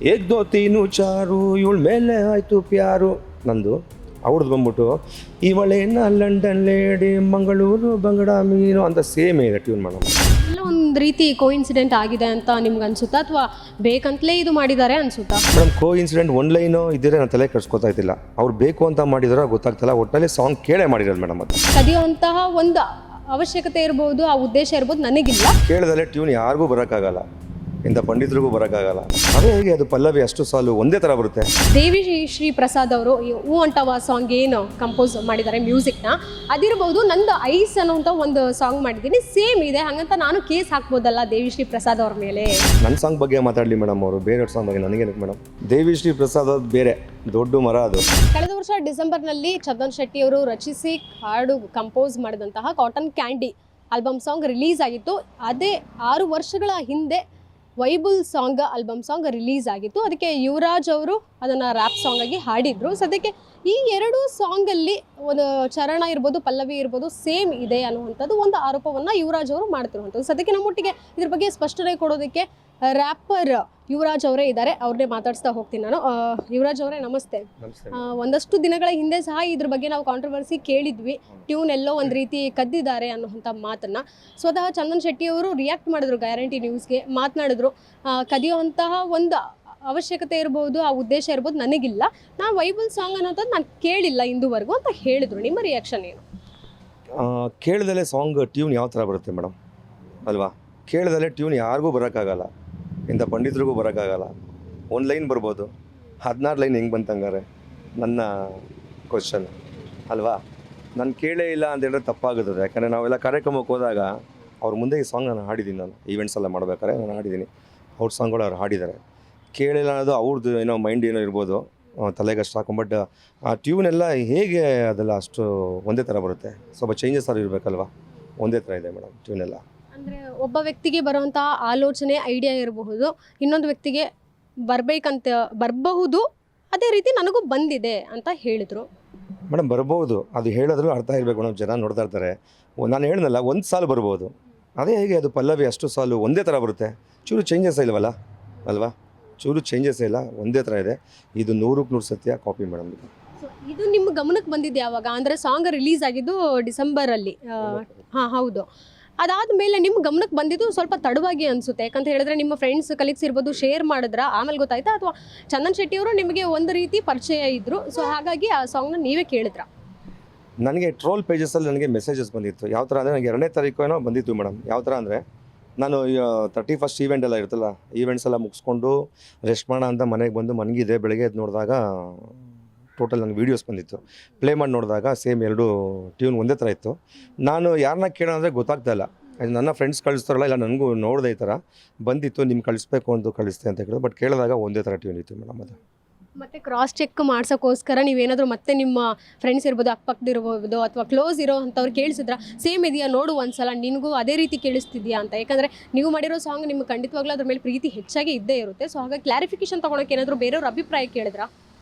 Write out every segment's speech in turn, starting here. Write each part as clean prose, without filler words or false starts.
ಏಕ್ದೋ ತೀನು ಚಾರು ಇವಳ ಮೇಲೆ ಆಯಿತು ಪ್ಯಾರು ನಂದು. ಅವ್ರದ್ದು ಬಂದ್ಬಿಟ್ಟು ಇವಳೇನ ಲಂಡನ್ ಲೇಡಿ ಮಂಗಳೂರು ಬಂಗಡ ಮೀನು ಅಂತ ಸೇಮ್ ಇದೆ ಟ್ಯೂನ್ ಮಾಡೋಣ. ಎಲ್ಲ ಒಂದು ರೀತಿ ಕೋಇನ್ಸಿಡೆಂಟ್ ಆಗಿದೆ ಅಂತ ನಿಮ್ಗೆ ಅನ್ಸುತ್ತಾ ಅಥವಾ ಬೇಕಂತಲೇ ಇದು ಮಾಡಿದ್ದಾರೆ ಅನ್ಸುತ್ತಾ? ಮೇಡಮ್ ಇನ್ಸಿಡೆಂಟ್ ಒನ್ ಲೈನು ಇದ್ದರೆ ನಾನು ತಲೆ ಕೆಡ್ಸ್ಕೊತಾ ಇದ್ದಿಲ್ಲ. ಅವ್ರು ಬೇಕು ಅಂತ ಮಾಡಿದಾರೋ ಗೊತ್ತಾಗ್ತಿಲ್ಲ. ಒಟ್ಟಲ್ಲಿ ಸಾಂಗ್ ಕೇಳೇ ಮಾಡಿರೋದು ಮೇಡಮ್. ಅದು ಕದಿಯುವಂತಹ ಒಂದು ಅವಶ್ಯಕತೆ ಇರ್ಬೋದು, ಆ ಉದ್ದೇಶ ಇರ್ಬೋದು, ನನಗಿಲ್ಲ. ಕೇಳಿದಲ್ಲೇ ಟ್ಯೂನ್ ಯಾರಿಗೂ ಬರೋಕ್ಕಾಗಲ್ಲ, ಇಂಥ ಪಂಡಿತರಿಗೂ ಬರೋಕ್ಕಾಗಲ್ಲ. ಅದೇ ಹೇಗೆ ಅದು ಪಲ್ಲವಿ ಅಷ್ಟು ಸಾಲು ಒಂದೇ ಥರ ಬರುತ್ತೆ. ದೇವಿ ಶ್ರೀ ಪ್ರಸಾದ್ ಅವರು ಈ ಹೂ ಅಂಟವ ಸಾಂಗ್ ಏನು ಕಂಪೋಸ್ ಮಾಡಿದ್ದಾರೆ ಮ್ಯೂಸಿಕ್ನ, ಅದಿರ್ಬೋದು. ನಂದು ಐಸ್ ಅನ್ನೋಂಥ ಒಂದು ಸಾಂಗ್ ಮಾಡಿದ್ದೀನಿ, ಸೇಮ್ ಇದೆ. ಹಾಗಂತ ನಾನು ಕೇಸ್ ಹಾಕ್ಬೋದಲ್ಲ ದೇವಿ ಶ್ರೀ ಪ್ರಸಾದ್ ಅವ್ರ ಮೇಲೆ? ನನ್ನ ಸಾಂಗ್ ಬಗ್ಗೆ ಮಾತಾಡಲಿ ಮೇಡಮ್, ಅವರು ಬೇರೆ ಸಾಂಗ್ ಬಗ್ಗೆ ನನಗೇನಕ್ಕೆ ಮೇಡಮ್? ದೇವಿ ಶ್ರೀ ಪ್ರಸಾದ್ ಅದು ಬೇರೆ ದೊಡ್ಡ ಮರ. ಅದು ಕಳೆದ ವರ್ಷ ಡಿಸೆಂಬರ್ನಲ್ಲಿ ಚಂದನ್ ಶೆಟ್ಟಿ ಅವರು ರಚಿಸಿ ಹಾಡು ಕಂಪೋಸ್ ಮಾಡಿದಂತಹ cotton candy album song release ಆಗಿತ್ತು. ಅದೇ 6 ವರ್ಷಗಳ ಹಿಂದೆ ವೈಬುಲ್ ಸಾಂಗ್ ಆಲ್ಬಮ್ ಸಾಂಗ್ ರಿಲೀಸ್ ಆಗಿತ್ತು. ಅದಕ್ಕೆ ಯುವರಾಜ್ ಅವರು ಅದನ್ನು ರ್ಯಾಪ್ ಸಾಂಗ್ ಆಗಿ ಹಾಡಿದ್ರು. ಸದ್ಯಕ್ಕೆ ಈ 2 ಸಾಂಗಲ್ಲಿ ಒಂದು ಚರಣ ಇರ್ಬೋದು, ಪಲ್ಲವಿ ಇರ್ಬೋದು, ಸೇಮ್ ಇದೆ ಅನ್ನುವಂಥದ್ದು ಒಂದು ಆರೋಪವನ್ನು ಯುವರಾಜ್ ಅವರು ಮಾಡ್ತಿರುವಂಥದ್ದು. ಸದ್ಯಕ್ಕೆ ನಮ್ಮೊಟ್ಟಿಗೆ ಇದ್ರ ಬಗ್ಗೆ ಸ್ಪಷ್ಟನೆ ಕೊಡೋದಕ್ಕೆ ರ್ಯಾಪರ್ ಯುವರಾಜ್ ಅವರೇ ಇದ್ದಾರೆ. ಅವ್ರನ್ನೇ ಮಾತಾಡಿಸ್ತಾ ಹೋಗ್ತೀನಿ ನಾನು. ಯುವರಾಜ್ ಅವರೇ ನಮಸ್ತೆ. ಒಂದಷ್ಟು ದಿನಗಳ ಹಿಂದೆ ಸಹ ಇದ್ರ ಬಗ್ಗೆ ನಾವು ಕಾಂಟ್ರವರ್ಸಿ ಕೇಳಿದ್ವಿ, ಟ್ಯೂನ್ ಎಲ್ಲೋ ಒಂದು ರೀತಿ ಕದ್ದಿದ್ದಾರೆ ಅನ್ನೋಂಥ ಮಾತನ್ನು ಸ್ವತಃ ಚಂದನ್ ಶೆಟ್ಟಿ ಅವರು ರಿಯಾಕ್ಟ್ ಮಾಡಿದ್ರು ಗ್ಯಾರಂಟಿ ನ್ಯೂಸ್ಗೆ, ಮಾತನಾಡಿದ್ರು. ಕದಿಯುವಂತಹ ಒಂದು ಅವಶ್ಯಕತೆ ಇರ್ಬೋದು, ಆ ಉದ್ದೇಶ ಇರ್ಬೋದು, ನನಗಿಲ್ಲ. ನಾನು ವೈಬಲ್ ಸಾಂಗ್ ಅನ್ನೋಂಥದ್ದು ನಾನು ಕೇಳಿಲ್ಲ ಇಂದುವರೆಗೂ ಅಂತ ಹೇಳಿದ್ರು. ನಿಮ್ಮ ರಿಯಾಕ್ಷನ್ ಏನು? ಕೇಳಿದಲ್ಲೇ ಸಾಂಗ್ ಟ್ಯೂನ್ ಯಾವ ಥರ ಬರುತ್ತೆ ಮೇಡಮ್ ಅಲ್ವಾ? ಕೇಳಿದಲ್ಲೇ ಟ್ಯೂನ್ ಯಾರಿಗೂ ಬರೋಕ್ಕಾಗಲ್ಲ, ಇಂಥ ಪಂಡಿತರಿಗೂ ಬರೋಕ್ಕಾಗಲ್ಲ. ಒಂದು ಲೈನ್ ಬರ್ಬೋದು, 16 ಲೈನ್ ಹೆಂಗೆ ಬಂತಂಗಾರೆ ನನ್ನ ಕ್ವಶನ್ ಅಲ್ವಾ? ನಾನು ಕೇಳೇ ಇಲ್ಲ ಅಂತ ಹೇಳಿದ್ರೆ ತಪ್ಪಾಗುತ್ತದೆ. ಯಾಕಂದರೆ ನಾವೆಲ್ಲ ಕಾರ್ಯಕ್ರಮಕ್ಕೆ ಹೋದಾಗ ಅವ್ರ ಮುಂದೆ ಈ ಸಾಂಗ್ ನಾನು ಹಾಡಿದ್ದೀನಿ. ನಾನು ಈವೆಂಟ್ಸ್ ಎಲ್ಲ ಮಾಡ್ಬೇಕಾದ್ರೆ ನಾನು ಹಾಡಿದ್ದೀನಿ. ಅವ್ರ ಸಾಂಗ್ಗಳು ಅವ್ರು ಹಾಡಿದ್ದಾರೆ. ಕೇಳಿಲ್ಲ ಅನ್ನೋದು ಅವ್ರದ್ದು ಏನೋ ಮೈಂಡ್ ಏನೋ ಇರ್ಬೋದು, ತಲೆಗೆ ಅಷ್ಟು ಹಾಕೊಂಡು. ಬಟ್ ಆ ಟ್ಯೂನ್ ಎಲ್ಲ ಹೇಗೆ ಅದೆಲ್ಲ ಅಷ್ಟು ಒಂದೇ ಥರ ಬರುತ್ತೆ? ಸ್ವಲ್ಪ ಚೇಂಜಸ್ ಆದ್ರೂ ಇರಬೇಕಲ್ವಾ? ಒಂದೇ ಥರ ಇದೆ ಮೇಡಮ್ ಟ್ಯೂನ್ ಎಲ್ಲ. ಅಂದರೆ ಒಬ್ಬ ವ್ಯಕ್ತಿಗೆ ಬರುವಂಥ ಆಲೋಚನೆ, ಐಡಿಯಾ ಇರಬಹುದು, ಇನ್ನೊಂದು ವ್ಯಕ್ತಿಗೆ ಬರಬಹುದು. ಅದೇ ರೀತಿ ನನಗೂ ಬಂದಿದೆ ಅಂತ ಹೇಳಿದರು ಮೇಡಮ್. ಬರ್ಬೋದು, ಅದು ಹೇಳಿದ್ರು ಅರ್ಥ ಇರಬೇಕು ಮೇಡಮ್. ಜನ ನೋಡ್ತಾ ಇರ್ತಾರೆ. ನಾನು ಹೇಳಿದ್ನಲ್ಲ, ಒಂದು ಸಾಲು ಬರ್ಬೋದು. ಅದೇ ಹೇಗೆ ಅದು ಪಲ್ಲವಿ ಅಷ್ಟು ಸಾಲು ಒಂದೇ ಥರ ಬರುತ್ತೆ? ಚೂರು ಚೇಂಜಸ್ ಇಲ್ವಲ್ಲ ಅಲ್ವಾ? ಚೂರು ಚೇಂಜಸ್ ಇಲ್ಲ, ಒಂದೇ ಥರ ಇದೆ. ಇದು 100ಕ್ಕೆ 100 ಸತ್ಯ ಕಾಪಿ ಮೇಡಮ್. ಇದು ನಿಮ್ಮ ಗಮನಕ್ಕೆ ಬಂದಿದ್ದು ಯಾವಾಗ? ಅಂದರೆ ಸಾಂಗ್ ರಿಲೀಸ್ ಆಗಿದ್ದು ಡಿಸೆಂಬರಲ್ಲಿ. ಹಾಂ, ಹೌದು. ಅದಾದಮೇಲೆ ನಿಮ್ಮ ಗಮನಕ್ಕೆ ಬಂದಿದ್ದು ಸ್ವಲ್ಪ ತಡವಾಗಿ ಅನಿಸುತ್ತೆ. ಯಾಕಂತ ಹೇಳಿದ್ರೆ ನಿಮ್ಮ ಫ್ರೆಂಡ್ಸ್ ಕಲೀಗ್ಸ್ ಇರ್ಬೋದು ಶೇರ್ ಮಾಡಿದ್ರ, ಆಮೇಲೆ ಗೊತ್ತಾಯ್ತಾ? ಅಥವಾ ಚಂದನ್ ಶೆಟ್ಟಿ ಅವರು ನಿಮಗೆ ಒಂದು ರೀತಿ ಪರಿಚಯ ಇದ್ದರು, ಸೊ ಹಾಗಾಗಿ ಆ ಸಾಂಗ್ನ ನೀವೇ ಕೇಳಿದ್ರ? ನನಗೆ ಟ್ರೋಲ್ ಪೇಜಸಲ್ಲಿ ನನಗೆ ಮೆಸೇಜಸ್ ಬಂದಿತ್ತು. ಯಾವ ಥರ ಅಂದರೆ, ನನಗೆ 2ನೇ ತಾರೀಕು ಏನೋ ಬಂದಿತ್ತು ಮೇಡಮ್. ಯಾವ ಥರ ಅಂದರೆ, ನಾನು 31st ಈವೆಂಟ್ ಎಲ್ಲ ಇರುತ್ತಲ್ಲ, ಈವೆಂಟ್ಸ್ ಎಲ್ಲ ಮುಗಿಸ್ಕೊಂಡು ರೆಸ್ಟ್ ಮಾಡೋಣ ಅಂತ ಮನೆಗೆ ಬಂದು ಮನಗಿದೆ. ಬೆಳಗ್ಗೆ ಎದ್ದು ನೋಡಿದಾಗ ಟೋಟಲ್ ನನಗೆ ವೀಡಿಯೋಸ್ ಬಂದಿತ್ತು. ಪ್ಲೇ ಮಾಡಿ ನೋಡಿದಾಗ ಸೇಮ್ 2 ಟ್ಯೂನ್ ಒಂದೇ ಥರ ಇತ್ತು. ನಾನು ಯಾರನ್ನ ಕೇಳೋ ಅಂದರೆ ಗೊತ್ತಾಗ್ತಾ ಇಲ್ಲ. ನನ್ನ ಫ್ರೆಂಡ್ಸ್ ಕಳಿಸ್ತಾರಲ್ಲ, ಇಲ್ಲ ನನಗೂ ನೋಡಿದೆ ಈ ಥರ ಬಂದಿತ್ತು, ನಿಮ್ಗೆ ಕಳಿಸ್ಬೇಕು ಅಂತ ಕಳಿಸ್ತೆ ಅಂತ ಕೇಳಿದ್ರು. ಬಟ್ ಕೇಳಿದಾಗ ಒಂದೇ ಥರ ಟ್ಯೂನ್ ಇತ್ತು ಮೇಡಮ್. ಅದು ಮತ್ತು ಕ್ರಾಸ್ ಚೆಕ್ ಮಾಡ್ಸೋಕ್ಕೋಸ್ಕರ ನೀವೇನಾದರೂ ಮತ್ತೆ ನಿಮ್ಮ ಫ್ರೆಂಡ್ಸ್ ಇರ್ಬೋದು, ಅಕ್ಕಪಕ್ಕದಿರ್ಬೋದು, ಅಥವಾ ಕ್ಲೋಸ್ ಇರೋ ಅಂಥವ್ರು ಕೇಳಿಸಿದ್ರ ಸೇಮ್ ಇದೆಯಾ ನೋಡು ಒಂದ್ಸಲ, ನಿನಗೂ ಅದೇ ರೀತಿ ಕೇಳಿಸ್ತಿದ್ಯಾ ಅಂತ? ಯಾಕಂದರೆ ನೀವು ಮಾಡಿರೋ ಸಾಂಗ್ ನಿಮ್ಗೆ ಖಂಡಿತವಾಗ್ಲೂ ಅದ್ರ ಮೇಲೆ ಪ್ರೀತಿ ಹೆಚ್ಚಾಗಿ ಇದ್ದೇ ಇರುತ್ತೆ. ಸೊ ಹಾಗಾಗಿ ಕ್ಲಾರಿಫಿಕೇಶನ್ ತೊಗೊಳಕ್ಕೆ ಏನಾದರೂ ಬೇರೆಯವ್ರ ಅಭಿಪ್ರಾಯ ಕೇಳಿದ್ರಾ?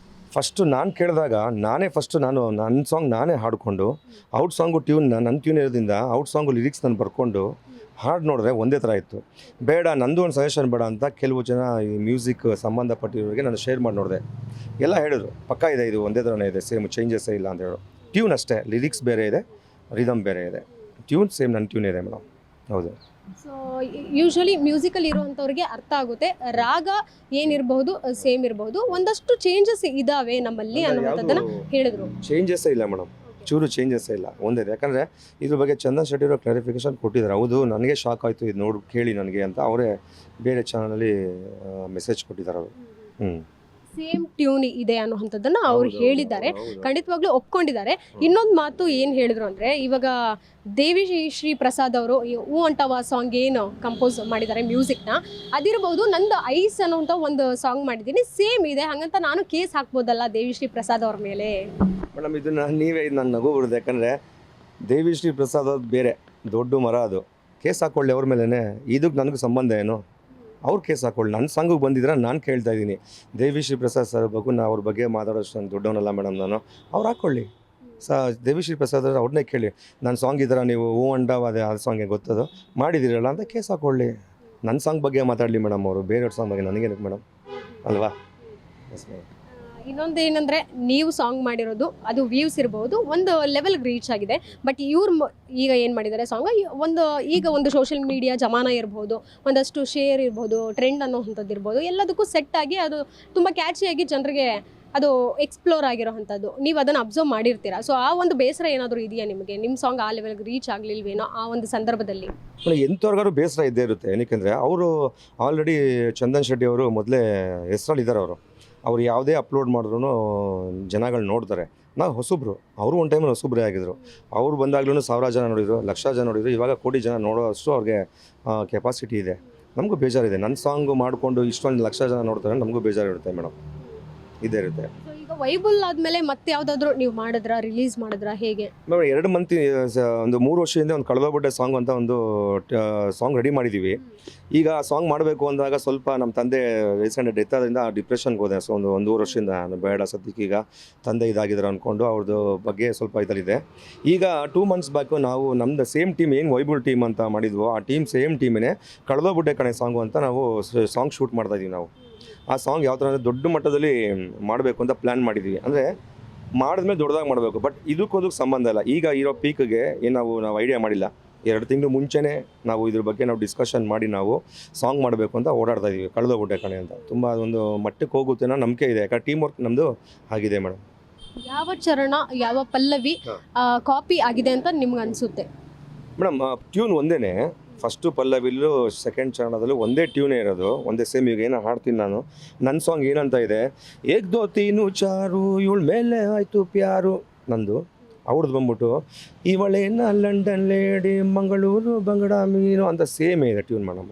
ಫಸ್ಟು ನಾನು ಕೇಳಿದಾಗ ನಾನು ನನ್ನ ಸಾಂಗ್ ನಾನೇ ಹಾಡಿಕೊಂಡು, ಔಟ್ ಸಾಂಗು ಟ್ಯೂನ್ ನನ್ನ ಟ್ಯೂನ್ ಇರೋದ್ರಿಂದ ಔಟ್ ಸಾಂಗು ಲಿರಿಕ್ಸ್ ನಾನು ಬರ್ಕೊಂಡು ಹಾಡು ನೋಡಿದ್ರೆ ಒಂದೇ ಥರ ಇತ್ತು. ಬೇಡ, ನಂದು ಒಂದು ಸಜೆಷನ್ ಬೇಡ ಅಂತ ಕೆಲವು ಜನ ಈ ಮ್ಯೂಸಿಕ್ ಸಂಬಂಧಪಟ್ಟಿರೋರಿಗೆ ನಾನು ಶೇರ್ ಮಾಡಿ ನೋಡಿದೆ. ಎಲ್ಲ ಹೇಳಿದ್ರು ಪಕ್ಕ ಇದೆ, ಇದು ಒಂದೇ ಥರನೇ ಇದೆ, ಸೇಮ್ ಚೇಂಜಸ್ಸೇ ಇಲ್ಲ ಅಂತ ಹೇಳೋ. ಟ್ಯೂನ್ ಅಷ್ಟೇ, ಲಿರಿಕ್ಸ್ ಬೇರೆ ಇದೆ, ರಿದಮ್ ಬೇರೆ ಇದೆ. ಟ್ಯೂನ್ ಸೇಮ್ ನನ್ನ ಟ್ಯೂನ್ ಇದೆ ಮೇಡಮ್. ಹೌದು. ಸೊ ಯೂಶ್ವಲಿ ಮ್ಯೂಸಿಕಲ್ಲಿ ಇರುವಂಥವ್ರಿಗೆ ಅರ್ಥ ಆಗುತ್ತೆ, ರಾಗ ಏನಿರಬಹುದು ಸೇಮ್ ಇರಬಹುದು, ಒಂದಷ್ಟು ಚೇಂಜಸ್ ಇದ್ದಾವೆ ನಮ್ಮಲ್ಲಿ ಅನ್ನುವಂಥದ್ದನ್ನು ಹೇಳಿದ್ರು. ಚೇಂಜಸ್ಸೇ ಇಲ್ಲ ಮೇಡಮ್, ಚೂರು ಚೇಂಜಸ್ಸೇ ಇಲ್ಲ, ಒಂದೇ. ಯಾಕಂದರೆ ಇದ್ರ ಬಗ್ಗೆ ಚಂದನ್ ಶೆಟ್ಟಿ ಅವರು ಕ್ಲಾರಿಫಿಕೇಶನ್ ಕೊಟ್ಟಿದ್ದಾರೆ. ಹೌದು, ನನಗೆ ಶಾಕ್ ಆಯಿತು ಇದು ನೋಡಿ ಕೇಳಿ ನನಗೆ ಅಂತ ಅವರೇ ಬೇರೆ ಚಾನಲಲ್ಲಿ ಮೆಸೇಜ್ ಕೊಟ್ಟಿದ್ದಾರೆ ಅವರು. ಸೇಮ್ ಟ್ಯೂನ್ ಇದೆ ಅನ್ನುವಂಥದ್ದನ್ನು ಅವ್ರು ಹೇಳಿದ್ದಾರೆ, ಖಂಡಿತವಾಗ್ಲೂ ಒಪ್ಕೊಂಡಿದ್ದಾರೆ. ಇನ್ನೊಂದು ಮಾತು ಏನು ಹೇಳಿದ್ರು ಅಂದರೆ, ಇವಾಗ ದೇವಿ ಶ್ರೀ ಪ್ರಸಾದ್ ಅವರು ಈ ಹೂ ಅಂಟವ ಸಾಂಗ್ ಏನು ಕಂಪೋಸ್ ಮಾಡಿದ್ದಾರೆ ಮ್ಯೂಸಿಕ್ನ, ಅದಿರ್ಬೋದು. ನಂದು ಐಸ್ ಅನ್ನೋಂಥ ಒಂದು ಸಾಂಗ್ ಮಾಡಿದ್ದೀನಿ, ಸೇಮ್ ಇದೆ. ಹಾಗಂತ ನಾನು ಕೇಸ್ ಹಾಕ್ಬೋದಲ್ಲ ದೇವಿ ಶ್ರೀ ಪ್ರಸಾದ್ ಅವ್ರ ಮೇಲೆ? ಮೇಡಮ್, ಇದನ್ನು ನೀವೇ ನನ್ನ ನಗು ಬಿಡೋದು. ಯಾಕಂದರೆ ದೇವಿ ಶ್ರೀ ಪ್ರಸಾದ್ ಅವ್ರದ್ದು ಬೇರೆ ದೊಡ್ಡ ಮರ. ಅದು ಕೇಸ್ ಹಾಕ್ಕೊಳ್ಳಿ ಅವ್ರ ಮೇಲೇ, ಇದಕ್ಕೆ ನನಗೂ ಸಂಬಂಧ ಏನು? ಅವ್ರು ಕೇಸ್ ಹಾಕೊಳ್ಳಿ. ನನ್ನ ಸಾಂಗಿಗೆ ಬಂದಿದ್ರೆ ನಾನು ಕೇಳ್ತಾ ಇದ್ದೀನಿ. ದೇವಿ ಶ್ರೀ ಪ್ರಸಾದ್ ಸರ್ ಬಗ್ಗೆ ಅವ್ರ ಬಗ್ಗೆ ಮಾತಾಡೋಷ್ಟು ನಾನು ದೊಡ್ಡವನಲ್ಲ ಮೇಡಮ್. ನಾನು ಅವ್ರು ಹಾಕ್ಕೊಳ್ಳಿ. ದೇವಿ ಶ್ರೀ ಪ್ರಸಾದ್ ಅವ್ರನ್ನೇ ಕೇಳಿ, ನನ್ನ ಸಾಂಗ್ ಇದ್ದೀರಾ ನೀವು, ಹೂ ಅಂಡವ ಅದೇ ಆ ಸಾಂಗೆ ಗೊತ್ತದು ಮಾಡಿದ್ದೀರಲ್ಲ ಅಂತ ಕೇಸ್ ಹಾಕ್ಕೊಳ್ಳಿ. ನನ್ನ ಸಾಂಗ್ ಬಗ್ಗೆ ಮಾತಾಡಲಿ ಮೇಡಮ್ ಅವರು, ಬೇರೆಯವ್ರ ಸಾಂಗ್ ಬಗ್ಗೆ ನನಗೇನಕ್ಕೆ ಮೇಡಮ್ ಅಲ್ವಾ? Yes madam. ಇನ್ನೊಂದು ಏನಂದರೆ ನೀವು ಸಾಂಗ್ ಮಾಡಿರೋದು ಅದು ವ್ಯೂಸ್ ಇರ್ಬೋದು ಒಂದು ಲೆವೆಲ್ಗೆ ರೀಚ್ ಆಗಿದೆ. ಬಟ್ ಇವ್ರು ಈಗ ಏನು ಮಾಡಿದ್ದಾರೆ ಸಾಂಗ್ ಈಗ ಒಂದು ಸೋಷಿಯಲ್ ಮೀಡಿಯಾ ಜಮಾನ ಇರ್ಬೋದು, ಒಂದಷ್ಟು ಶೇರ್ ಇರ್ಬೋದು, ಟ್ರೆಂಡ್ ಅನ್ನೋವಂಥದ್ದು ಇರ್ಬೋದು, ಎಲ್ಲದಕ್ಕೂ ಸೆಟ್ ಆಗಿ ಅದು ತುಂಬ ಕ್ಯಾಚಿಯಾಗಿ ಜನರಿಗೆ ಅದು ಎಕ್ಸ್ಪ್ಲೋರ್ ಆಗಿರೋವಂಥದ್ದು. ನೀವು ಅದನ್ನು ಅಬ್ಸರ್ವ್ ಮಾಡಿರ್ತೀರಾ. ಸೊ ಆ ಒಂದು ಬೇಸರ ಏನಾದರೂ ಇದೆಯಾ ನಿಮಗೆ? ನಿಮ್ಮ ಸಾಂಗ್ ಆ ಲೆವೆಲ್ಗೆ ರೀಚ್ ಆಗಲಿಲ್ವೇನೋ ಆ ಒಂದು ಸಂದರ್ಭದಲ್ಲಿ? ಎಂಥವ್ರಿಗಾರು ಬೇಸರ ಇದ್ದೇ ಇರುತ್ತೆ. ಏನಕ್ಕೆಂದರೆ ಅವರು ಆಲ್ರೆಡಿ ಚಂದನ್ ಶೆಟ್ಟಿ ಅವರು ಮೊದಲೇ ಹೆಸರಲ್ಲಿದ್ದಾರೆ. ಅವ್ರು ಯಾವುದೇ ಅಪ್ಲೋಡ್ ಮಾಡಿದ್ರು ಜನಗಳು ನೋಡ್ತಾರೆ. ನಾವು ಹೊಸಬ್ರು, ಅವರು ಒಂದು ಟೈಮಲ್ಲಿ ಹೊಸಬ್ರೇ ಆಗಿದ್ರು. ಅವ್ರು ಬಂದಾಗ್ಲೂ 1000 ಜನ ನೋಡಿದ್ರು, ಲಕ್ಷ ಜನ ನೋಡಿದ್ರು. ಇವಾಗ ಕೋಟಿ ಜನ ನೋಡೋಷ್ಟು ಅವ್ರಿಗೆ ಕೆಪಾಸಿಟಿ ಇದೆ. ನಮಗೂ ಬೇಜಾರಿದೆ. ನನ್ನ ಸಾಂಗು ಮಾಡಿಕೊಂಡು ಇಷ್ಟೊಂದು ಲಕ್ಷ ಜನ ನೋಡ್ತಾರೆ, ನಮಗೂ ಬೇಜಾರಿರುತ್ತೆ ಮೇಡಮ್, ಇದೇ ಇರುತ್ತೆ. ಸೊ ಈಗ ವೈಬುಲ್ ಆದಮೇಲೆ ಮತ್ತೆ ಯಾವುದಾದ್ರೂ ನೀವು ಮಾಡಿದ್ರಾ, ರಿಲೀಸ್ ಮಾಡಿದ್ರಾ, ಹೇಗೆ? ಮೇಡಮ್ 2 ಮಂತ್ ಒಂದು 3 ವರ್ಷದಿಂದ ಒಂದು ಕಳೆದೋಗ್ಬಿಟ್ಟೆ ಸಾಂಗ್ ಅಂತ ಒಂದು ಸಾಂಗ್ ರೆಡಿ ಮಾಡಿದ್ದೀವಿ. ಈಗ ಆ ಸಾಂಗ್ ಮಾಡಬೇಕು ಅಂದಾಗ ಸ್ವಲ್ಪ ನಮ್ಮ ತಂದೆ ರೀಸೆಂಟ್ ಡೆತ್ ಆದ್ರಿಂದ ಡಿಪ್ರೆಷನ್ಗೆ ಹೋದೆ. ಸೊ ಒಂದು 1.5 ವರ್ಷದಿಂದ ಬೇಡ ಸದ್ಯಕ್ಕೆ, ಈಗ ತಂದೆ ಇದಾಗಿದ್ದಾರೆ ಅಂದ್ಕೊಂಡು ಅವ್ರದ್ದು ಬಗ್ಗೆ ಸ್ವಲ್ಪ ಇದಲ್ಲಿದೆ. ಈಗ 2 ಮಂತ್ಸ್ ಬ್ಯಾಕು ನಾವು ನಮ್ಮದು ಸೇಮ್ ಟೀಮ್ ಏನು ವೈಬುಲ್ ಟೀಮ್ ಅಂತ ಮಾಡಿದ್ವೋ ಆ ಟೀಮ್ ಸೇಮ್ ಟೀಮೇ ಕಳೆದೋಗ್ಬಿಟ್ಟೆ ಕಣೆ ಸಾಂಗು ಅಂತ ನಾವು ಸಾಂಗ್ ಶೂಟ್ ಮಾಡ್ತಾಯಿದ್ದೀವಿ. ನಾವು ಆ ಸಾಂಗ್ ಯಾವ ಥರ ಅಂದರೆ ದೊಡ್ಡ ಮಟ್ಟದಲ್ಲಿ ಮಾಡಬೇಕು ಅಂತ ಪ್ಲ್ಯಾನ್ ಮಾಡಿದ್ದೀವಿ. ಅಂದರೆ ಮಾಡಿದ್ಮೇಲೆ ದೊಡ್ಡದಾಗಿ ಮಾಡಬೇಕು. ಬಟ್ ಇದಕ್ಕೂ ಸಂಬಂಧ ಇಲ್ಲ. ಈಗ ಇರೋ ಪೀಕ್ಗೆ ಏನು ನಾವು ಐಡಿಯಾ ಮಾಡಿಲ್ಲ. 2 ತಿಂಗಳು ಮುಂಚೆನೇ ನಾವು ಇದ್ರ ಬಗ್ಗೆ ನಾವು ಡಿಸ್ಕಷನ್ ಮಾಡಿ ನಾವು ಸಾಂಗ್ ಮಾಡಬೇಕು ಅಂತ ಓಡಾಡ್ತಾ ಇದ್ದೀವಿ. ಕಳೆದೋಗ್ಬಿಟ್ಟೆ ಕಣೆ ಅಂತ ತುಂಬ ಅದೊಂದು ಮಟ್ಟಕ್ಕೆ ಹೋಗುತ್ತೆ ಅನ್ನೋ ನಂಬಿಕೆ ಇದೆ. ಯಾಕಂದ್ರೆ ಟೀಮ್ ವರ್ಕ್ ನಮ್ಮದು ಆಗಿದೆ ಮೇಡಮ್. ಯಾವ ಚರಣ ಯಾವ ಪಲ್ಲವಿ ಕಾಪಿ ಆಗಿದೆ ಅಂತ ನಿಮ್ಗೆ ಅನಿಸುತ್ತೆ? ಮೇಡಮ್ ಟ್ಯೂನ್ ಒಂದೇ. ಫಸ್ಟು ಪಲ್ಲವಿಲ್ಲೂ ಸೆಕೆಂಡ್ ಚರಣದಲ್ಲೂ ಒಂದೇ ಟ್ಯೂನೇ ಇರೋದು, ಒಂದೇ ಸೇಮ್. ಈಗ ಏನೋ ಹಾಡ್ತೀನಿ ನಾನು. ನನ್ನ ಸಾಂಗ್ ಏನಂತ ಇದೆ, ಏಕ್ ದೋ ತೀನು ಚಾರು ಇವಳ ಮೇಲೆ ಆಯಿತು ಪ್ಯಾರು ನಂದು. ಅವ್ರದ್ದು ಬಂದ್ಬಿಟ್ಟು ಇವಳೇನ ಲಂಡನ್ ಲೇಡಿ ಮಂಗಳೂರು ಬಂಗಡ ಮೀನು ಅಂತ ಸೇಮೇ ಇದೆ ಟ್ಯೂನ್ ಮೇಡಮ್.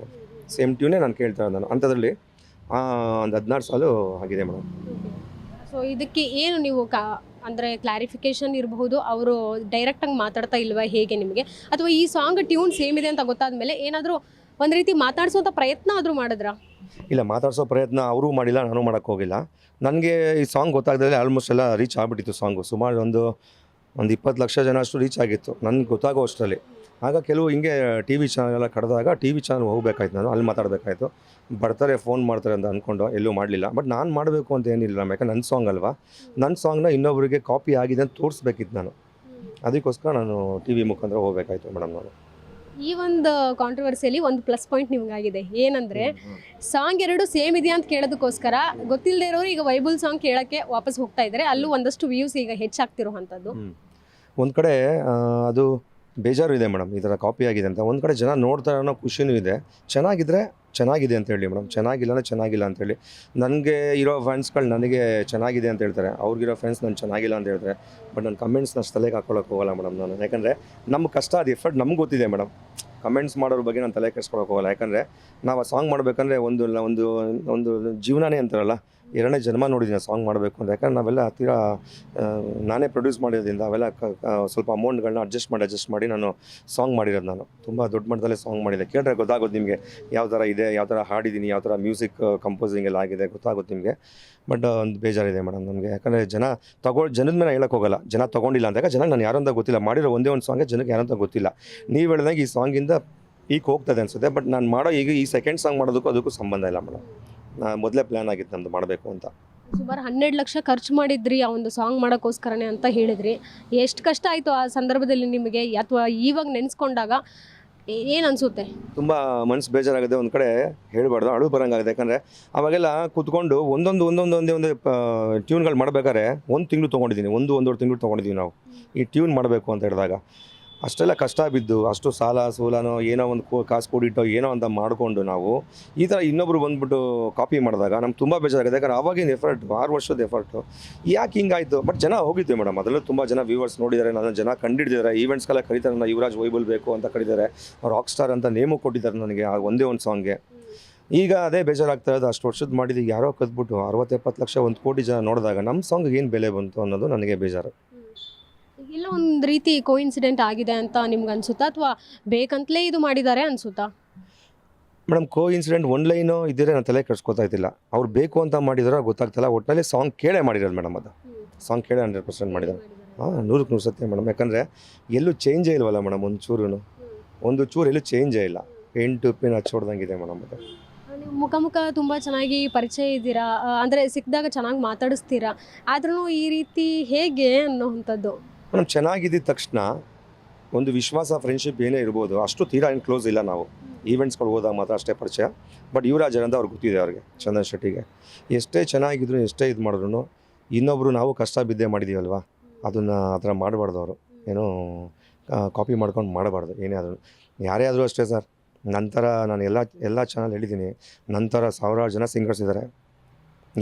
ಸೇಮ್ ಟ್ಯೂನೇ ನಾನು ಕೇಳ್ತಾ ಇರೋದು ನಾನು. ಅಂಥದ್ರಲ್ಲಿ ಒಂದು 16 ಸಾಲು ಆಗಿದೆ ಮೇಡಮ್. ಸೊ ಇದಕ್ಕೆ ಏನು ನೀವು ಅಂದರೆ ಕ್ಲಾರಿಫಿಕೇಷನ್ ಇರಬಹುದು, ಅವರು ಡೈರೆಕ್ಟಾಗಿ ಮಾತಾಡ್ತಾ ಇಲ್ವಾ ಹೇಗೆ ನಿಮಗೆ? ಅಥವಾ ಈ ಸಾಂಗ್ ಟ್ಯೂನ್ ಸೇಮ್ ಇದೆ ಅಂತ ಗೊತ್ತಾದ ಮೇಲೆ ಏನಾದರೂ ಒಂದು ರೀತಿ ಮಾತಾಡಿಸೋಂಥ ಪ್ರಯತ್ನ ಆದರೂ ಮಾಡಿದ್ರಾ? ಇಲ್ಲ, ಮಾತಾಡಿಸೋ ಪ್ರಯತ್ನ ಅವರೂ ಮಾಡಿಲ್ಲ, ನಾನು ಮಾಡೋಕ್ಕೆ ಹೋಗಿಲ್ಲ. ನನಗೆ ಈ ಸಾಂಗ್ ಗೊತ್ತಾಗ್ದಲೇ ಆಲ್ಮೋಸ್ಟ್ ಎಲ್ಲ ರೀಚ್ ಆಗಿಬಿಟ್ಟಿತ್ತು ಸಾಂಗು. ಸುಮಾರು ಒಂದು 20 ಲಕ್ಷ ಜನ ಅಷ್ಟು ರೀಚ್ ಆಗಿತ್ತು ನನಗೆ ಗೊತ್ತಾಗೋ ಅಷ್ಟರಲ್ಲಿ. ಆಗ ಕೆಲವು ಹಿಂಗೆ ಟಿ ವಿ ಚಾನಲ್ ಎಲ್ಲ ಕರೆದಾಗ ಟಿ ವಿ ಚಾನಲ್ ಹೋಗಬೇಕಾಯ್ತು, ನಾನು ಅಲ್ಲಿ ಮಾತಾಡಬೇಕಾಯ್ತು. ಬರ್ತಾರೆ, ಫೋನ್ ಮಾಡ್ತಾರೆ ಅಂತ ಅಂದ್ಕೊಂಡು ಎಲ್ಲೂ ಮಾಡಲಿಲ್ಲ. ಬಟ್ ನಾನು ಮಾಡಬೇಕು ಅಂತ ಏನಿಲ್ಲ, ಯಾಕಂದ್ರೆ ನನ್ನ ಸಾಂಗ್ ಅಲ್ವಾ. ನನ್ನ ಸಾಂಗ್ನ ಇನ್ನೊಬ್ಬರಿಗೆ ಕಾಪಿ ಆಗಿದೆ ಅಂತ ತೋರಿಸ್ಬೇಕಿತ್ತು ನಾನು. ಅದಕ್ಕೋಸ್ಕರ ನಾನು ಟಿ ವಿ ಮುಖಾಂತರ ಹೋಗಬೇಕಾಯ್ತು ಮೇಡಮ್. ನಾನು ಈ ಒಂದು ಕಾಂಟ್ರವರ್ಸಿಯಲ್ಲಿ ಒಂದು ಪ್ಲಸ್ ಪಾಯಿಂಟ್ ನಿಮಗಾಗಿದೆ. ಏನಂದರೆ ಸಾಂಗ್ 2 ಸೇಮ್ ಇದೆಯಾ ಅಂತ ಕೇಳೋದಕ್ಕೋಸ್ಕರ ಗೊತ್ತಿಲ್ಲದೆ ಇರೋರು ಈಗ ವೈಬುಲ್ ಸಾಂಗ್ ಕೇಳೋಕ್ಕೆ ವಾಪಸ್ ಹೋಗ್ತಾ ಇದ್ದಾರೆ. ಅಲ್ಲೂ ಒಂದಷ್ಟು ವ್ಯೂಸ್ ಈಗ ಹೆಚ್ಚಾಗ್ತಿರೋ ಅಂಥದ್ದು. ಒಂದು ಕಡೆ ಅದು ಬೇಜಾರು ಇದೆ ಮೇಡಮ್, ಈ ಥರ ಕಾಪಿ ಆಗಿದೆ ಅಂತ. ಒಂದು ಕಡೆ ಜನ ನೋಡ್ತಾರೆ ಅನ್ನೋ ಖುಷಿನೂ ಇದೆ. ಚೆನ್ನಾಗಿದ್ದರೆ ಚೆನ್ನಾಗಿದೆ ಅಂತ ಹೇಳಿ ಮೇಡಮ್, ಚೆನ್ನಾಗಿಲ್ಲ ಅಂದರೆ ಚೆನ್ನಾಗಿಲ್ಲ ಅಂತೇಳಿ. ನನಗೆ ಇರೋ ಫ್ರೆಂಡ್ಸ್ಗಳು ನನಗೆ ಚೆನ್ನಾಗಿದೆ ಅಂತ ಹೇಳ್ತಾರೆ, ಅವ್ರಿಗಿರೋ ಫ್ರೆಂಡ್ಸ್ ನಾನು ಚೆನ್ನಾಗಿಲ್ಲ ಅಂತ ಹೇಳ್ತಾರೆ. ಬಟ್ ನನ್ನ ಕಮೆಂಟ್ಸ್ನ ಅಷ್ಟು ತಲೆಗೆ ಹಾಕ್ಕೊಳ್ಳೋಕೆ ಹೋಗಲ್ಲ ಮೇಡಮ್ ನಾನು. ಯಾಕಂದರೆ ನಮ್ಮ ಕಷ್ಟ, ಅದು ಎಫರ್ಟ್ ನಮ್ಗೆ ಗೊತ್ತಿದೆ ಮೇಡಮ್. ಕಮೆಂಟ್ಸ್ ಮಾಡೋರ ಬಗ್ಗೆ ನಾನು ತಲೆ ಕೆಡ್ಸ್ಕೊಳಕ್ಕೆ ಹೋಗಲ್ಲ. ಯಾಕಂದರೆ ನಾವು ಆ ಸಾಂಗ್ ಮಾಡಬೇಕಂದ್ರೆ ಒಂದು ಜೀವನನೇ ಅಂತಾರಲ್ಲ, 2ನೇ ಜನ್ಮ ನೋಡಿದ್ದೀನಿ ಸಾಂಗ್ ಮಾಡಬೇಕು ಅಂತ. ಯಾಕಂದ್ರೆ ನಾವೆಲ್ಲ ಹತ್ತಿರ ನಾನೇ ಪ್ರೊಡ್ಯೂಸ್ ಮಾಡಿರೋದ್ರಿಂದ ಅವೆಲ್ಲ ಸ್ವಲ್ಪ ಅಮೌಂಟ್ಗಳನ್ನ ಅಡ್ಜಸ್ಟ್ ಮಾಡಿ ನಾನು ಸಾಂಗ್ ಮಾಡಿರೋದು. ನಾನು ತುಂಬ ದೊಡ್ಡ ಮಟ್ಟದಲ್ಲೇ ಸಾಂಗ್ ಮಾಡಿದೆ. ಕೇಳಿದ್ರೆ ಗೊತ್ತಾಗೋದು ನಿಮಗೆ ಯಾವ ಥರ ಇದೆ, ಯಾವ ಥರ ಹಾಡಿದ್ದೀನಿ, ಯಾವ ಥರ ಮ್ಯೂಸಿಕ್ ಕಂಪೋಸಿಂಗ್ ಎಲ್ಲ ಆಗಿದೆ ಗೊತ್ತಾಗುತ್ತೆ ನಿಮಗೆ. ಬಟ್ ಒಂದು ಬೇಜಾರಿದೆ ಮೇಡಮ್ ನಮಗೆ. ಯಾಕಂದರೆ ಜನದ ಮೇಲೆ ಹೇಳೋಕ್ಕೆ ಹೋಗಲ್ಲ, ಜನ ತೊಗೊಂಡಿಲ್ಲ ಅಂದಾಗ ಜನಕ್ಕೆ ನಾನು ಯಾರು ಅಂತ ಗೊತ್ತಿಲ್ಲ. ಮಾಡಿರೋ ಒಂದೇ ಒಂದು ಸಾಂಗೆ ಜನಕ್ಕೆ ಯಾರು ಅಂತ ಗೊತ್ತಿಲ್ಲ. ನೀವು ಹೇಳಿದಾಗ ಈ ಸಾಂಗಿಂದ ಈಗ ಹೋಗ್ತದೆ ಅನಿಸುತ್ತೆ. ಬಟ್ ನಾನು ಮಾಡೋ ಈಗ ಈ ಸೆಕೆಂಡ್ ಸಾಂಗ್ ಮಾಡೋದಕ್ಕೂ ಅದಕ್ಕೂ ಸಂಬಂಧ ಇಲ್ಲ ಮೇಡಮ್. ಮೊದಲೇ ಪ್ಲ್ಯಾನ್ ಆಗಿತ್ತು ನಮ್ಮದು ಮಾಡಬೇಕು ಅಂತ. ಸುಮಾರು 12 ಲಕ್ಷ ಖರ್ಚು ಮಾಡಿದ್ರಿ ಆ ಒಂದು ಸಾಂಗ್ ಮಾಡೋಕ್ಕೋಸ್ಕರನೇ ಅಂತ ಹೇಳಿದ್ರಿ. ಎಷ್ಟು ಕಷ್ಟ ಆಯಿತು ಆ ಸಂದರ್ಭದಲ್ಲಿ ನಿಮಗೆ? ಅಥವಾ ಇವಾಗ ನೆನೆಸ್ಕೊಂಡಾಗ ಏನು ಅನಿಸುತ್ತೆ? ತುಂಬ ಮನಸ್ಸು ಬೇಜಾರಾಗಿದೆ. ಒಂದು ಕಡೆ ಹೇಳಬಾರ್ದು, ಅಳು ಬರೋಂಗಾಗಿದೆ. ಯಾಕಂದರೆ ಅವಾಗೆಲ್ಲ ಕೂತ್ಕೊಂಡು ಒಂದೇ ಟ್ಯೂನ್ಗಳು ಮಾಡಬೇಕಾದ್ರೆ 1 ತಿಂಗಳು ತೊಗೊಂಡಿದ್ದೀನಿ, 1.5 ತಿಂಗಳು ತೊಗೊಂಡಿದ್ದೀವಿ ನಾವು ಈ ಟ್ಯೂನ್ ಮಾಡಬೇಕು ಅಂತ ಹೇಳಿದಾಗ. ಅಷ್ಟೆಲ್ಲ ಕಷ್ಟ ಬಿದ್ದು, ಅಷ್ಟು ಸಾಲ ಸೂಲನೋ ಏನೋ ಒಂದು ಕಾಸು ಕೂಡಿಟ್ಟೋ ಏನೋ ಅಂತ ಮಾಡಿಕೊಂಡು ನಾವು ಈ ಥರ ಇನ್ನೊಬ್ರು ಬಂದುಬಿಟ್ಟು ಕಾಪಿ ಮಾಡಿದಾಗ ನಮ್ಗೆ ತುಂಬ ಬೇಜಾರಾಗಿದೆ. ಯಾಕಂದ್ರೆ ಆವಾಗಿನ ಎಫರ್ಟು 6 ವರ್ಷದ ಎಫರ್ಟು ಯಾಕೆ ಹಿಂಗಾಯಿತು. ಬಟ್ ಜನ ಹೋಗಿದ್ವಿ ಮೇಡಮ್, ಅದರಲ್ಲೂ ತುಂಬ ಜನ ವ್ಯೂವರ್ಸ್ ನೋಡಿದ್ದಾರೆ, ನನ್ನ ಜನ ಕಂಡಿಡಿದ್ದಾರೆ. ಈವೆಂಟ್ಸ್ಗೆಲ್ಲ ಕರೀತಾರೆ, ನನ್ನ ಯುವರಾಜ್ ವೈಬಲ್ ಬೇಕು ಅಂತ ಕರೀತಾರೆ, ರಾಕ್ ಸ್ಟಾರ್ ಅಂತ ನೇಮು ಕೊಟ್ಟಿದ್ದಾರೆ ನನಗೆ ಆ ಒಂದೇ ಒಂದು ಸಾಂಗ್ಗೆ. ಈಗ ಅದೇ ಬೇಜಾರಾಗ್ತಾ ಇರೋದು. ಅಷ್ಟು ವರ್ಷದ ಮಾಡಿದ್ದು ಯಾರೋ ಕದ್ಬಿಟ್ಟು 60-70 ಲಕ್ಷ 1 ಕೋಟಿ ಜನ ನೋಡಿದಾಗ ನಮ್ಮ ಸಾಂಗಿಗೆ ಏನು ಬೆಲೆ ಬಂತು ಅನ್ನೋದು ನನಗೆ ಬೇಜಾರು. ಇಲ್ಲ ಒಂದು ರೀತಿ ಕೋಇನ್ಸಿಡೆಂಟ್ ಆಗಿದೆ ಅಂತ ನಿಮ್ಗೆ ಅನ್ಸುತ್ತಾ, ಅಥವಾ ಬೇಕಂತಲೇ ಇದು ಮಾಡಿದ್ದಾರೆ ಅನ್ಸುತ್ತಾ? ಮೇಡಮ್ ಕೋಇನ್ಸಿಡೆಂಟ್ ಒಂದು ಲೈನು ಇದ್ದರೆ ನಾನು ತಲೆ ಕೆಡ್ಸ್ಕೊತಾ ಇದ್ದಿಲ್ಲ. ಅವ್ರು ಬೇಕು ಅಂತ ಮಾಡಿದಾರೋ ಗೊತ್ತಾಗ್ತಿಲ್ಲ. ಒಟ್ಟಿನಲ್ಲಿ ಸಾಂಗ್ ಕೇಳೇ ಮಾಡಿರೋದು ಮೇಡಮ್. ಅದು ಸಾಂಗ್ ಕೇಳೇ 100% ಮಾಡಿದ್ದಾರೆ. 100% ಸತ್ಯ ಮೇಡಮ್. ಯಾಕಂದರೆ ಎಲ್ಲೂ ಚೇಂಜೇ ಇಲ್ವಲ್ಲ ಮೇಡಮ್, ಒಂದು ಚೂರು ಎಲ್ಲೂ ಚೇಂಜೇ ಇಲ್ಲ. ಪೇನ್ ಟು ಪೇನ್ ಹಚ್ಚೋಡ್ದಂಗಿದೆ ಮೇಡಮ್. ಅದು ನೀವು ಮುಖ ತುಂಬ ಚೆನ್ನಾಗಿ ಪರಿಚಯ ಇದ್ದೀರಾ, ಅಂದರೆ ಸಿಕ್ಕಿದಾಗ ಚೆನ್ನಾಗಿ ಮಾತಾಡಿಸ್ತೀರಾ, ಆದ್ರೂ ಈ ರೀತಿ ಹೇಗೆ ಅನ್ನೋವಂಥದ್ದು. ಮೇಡಮ್ ಚೆನ್ನಾಗಿದ್ದ ತಕ್ಷಣ ಒಂದು ವಿಶ್ವಾಸ ಫ್ರೆಂಡ್ಶಿಪ್ ಏನೇ ಇರ್ಬೋದು, ಅಷ್ಟು ತೀರಾ ಏನು ಕ್ಲೋಸ್ ಇಲ್ಲ ನಾವು. ಈವೆಂಟ್ಸ್ಗಳು ಹೋದಾಗ ಮಾತ್ರ ಅಷ್ಟೇ ಪರಿಚಯ. ಬಟ್ ಯುವರಾಜ್ ಅಂತ ಅವ್ರಿಗೆ ಗೊತ್ತಿದೆ, ಅವ್ರಿಗೆ ಚಂದನ್ ಶೆಟ್ಟಿಗೆ ಎಷ್ಟೇ ಚೆನ್ನಾಗಿದ್ರು ಎಷ್ಟೇ ಇದು ಮಾಡಿದ್ರು ಇನ್ನೊಬ್ಬರು ನಾವು ಕಷ್ಟ ಬಿದ್ದೇ ಮಾಡಿದ್ದೀವಲ್ವ, ಅದನ್ನು ಆ ಥರ ಮಾಡಬಾರ್ದು. ಅವರು ಏನೋ ಕಾಪಿ ಮಾಡ್ಕೊಂಡು ಮಾಡಬಾರ್ದು ಏನೇ ಆದರೂ. ಯಾರೇ ಆದರೂ ಅಷ್ಟೇ ಸರ್. ನಂತರ ನಾನು ಎಲ್ಲ ಚಾನಲ್ ಹೇಳಿದ್ದೀನಿ, ನಂತರ ಸಾವಿರಾರು ಜನ ಸಿಂಗರ್ಸ್ ಇದ್ದಾರೆ,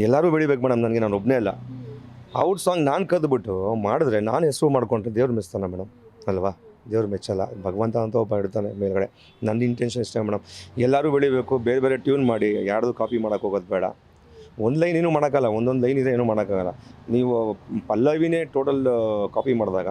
ಎಲ್ಲರೂ ಬೆಳಿಬೇಕು ಮೇಡಮ್. ನನಗೆ ನಾನು ಒಬ್ಬನೇ ಅಲ್ಲ. ಔಟ್ ಸಾಂಗ್ ನಾನು ಕದ್ದುಬಿಟ್ಟು ಮಾಡಿದ್ರೆ ನಾನು ಹೆಸರು ಮಾಡ್ಕೊಂಡ್ರೆ ದೇವ್ರು ಮೆಚ್ತಾನೆ ಮೇಡಮ್, ಅಲ್ವಾ? ದೇವ್ರು ಮೆಚ್ಚಲ್ಲ, ಭಗವಂತ ಅಂತ ಒಬ್ಬ ಇಡ್ತಾನೆ ಮೇಲ್ಗಡೆ. ನನ್ನ ಇಂಟೆನ್ಷನ್ ಇಷ್ಟೇ ಮೇಡಮ್, ಎಲ್ಲರೂ ಬೆಳಿಬೇಕು, ಬೇರೆ ಬೇರೆ ಟ್ಯೂನ್ ಮಾಡಿ ಯಾರ್ದು ಕಾಪಿ ಮಾಡೋಕ್ಕೆ ಹೋಗೋದು ಬೇಡ. ಒಂದು ಲೈನ್ ಏನೂ ಮಾಡೋಕ್ಕಲ್ಲ, ಒಂದೊಂದು ಲೈನ್ ಇದೆ ಏನೂ ಮಾಡೋಕ್ಕಾಗಲ್ಲ. ನೀವು ಪಲ್ಲವಿನೇ ಟೋಟಲ್ ಕಾಪಿ ಮಾಡಿದಾಗ